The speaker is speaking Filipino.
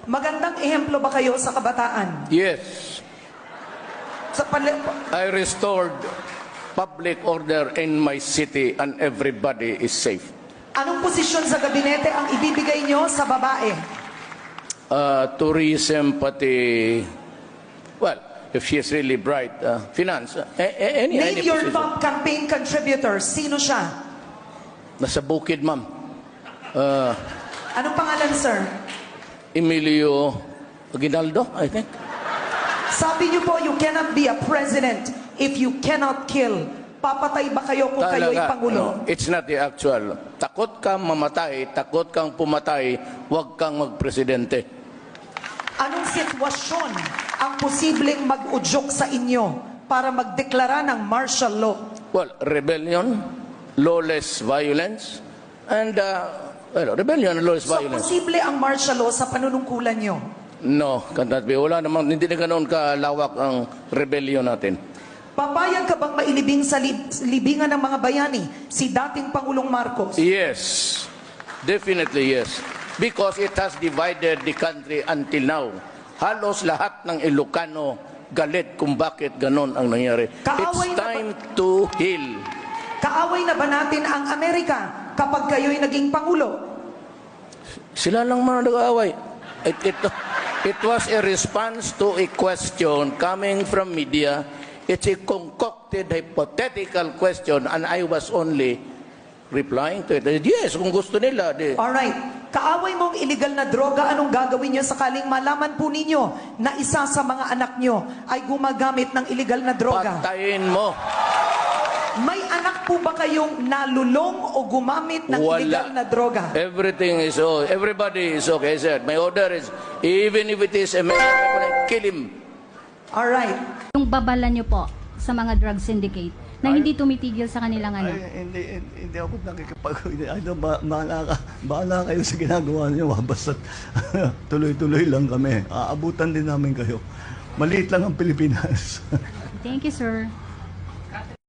Magandang ehemplo ba kayo sa kabataan? Yes, Sa I restored public order in my city and everybody is safe. Anong posisyon sa gabinete ang ibibigay nyo sa babae? Tourism, pati, well, if she is really bright, finance, any Name your position. top campaign contributor. Sino siya? Nasa bukid, ma'am. Anong pangalan, sir? Emilio Aguinaldo, I think. Sabi niyo po, you cannot be a president if you cannot kill. Papatay ba kayo kung kayo'y Pangulo? It's not the actual. Takot kang mamatay, takot kang pumatay, huwag kang magpresidente. Anong sitwasyon ang posibleng mag-udyok sa inyo para magdeklara ng martial law? Well, rebellion, lawless violence, and, rebellion and lawless So, violence. posible ang martial law sa panunungkulan nyo? No, cannot be. Wala naman, hindi na ganoon kalawak ang rebellion natin. Papayag ka bang mailibing sa libingan ng mga bayani si dating Pangulong Marcos? Yes, definitely yes. Because it has divided the country until now. Halos lahat ng Ilocano galit kung bakit ganon ang nangyari. Kaaway It's na time to heal. Kaaway na ba natin ang Amerika kapag kayo'y naging Pangulo? Sila lang mga nag-aaway. It was a response to a question coming from media. It's a concocted, hypothetical question, and I was only replying to it. Yes, kung gusto nila. Alright. Kaaway mong illegal na droga, anong gagawin nyo sakaling malaman po ninyo na isa sa mga anak nyo ay gumagamit ng illegal na droga? Patayin mo. May anak po ba kayong nalulong o gumamit ng illegal na droga? Everything is okay. Everybody is okay. I said, my order is, even if it is a man, kill him. Alright. Yung babala nyo po sa mga drug syndicate na hindi tumitigil sa kanilang ano. Hindi ako nakikipag... Bahala kayo sa ginagawa niyo. Basta tuloy-tuloy lang kami. Aabutan din namin kayo. Maliit lang ang Pilipinas. Thank you, sir.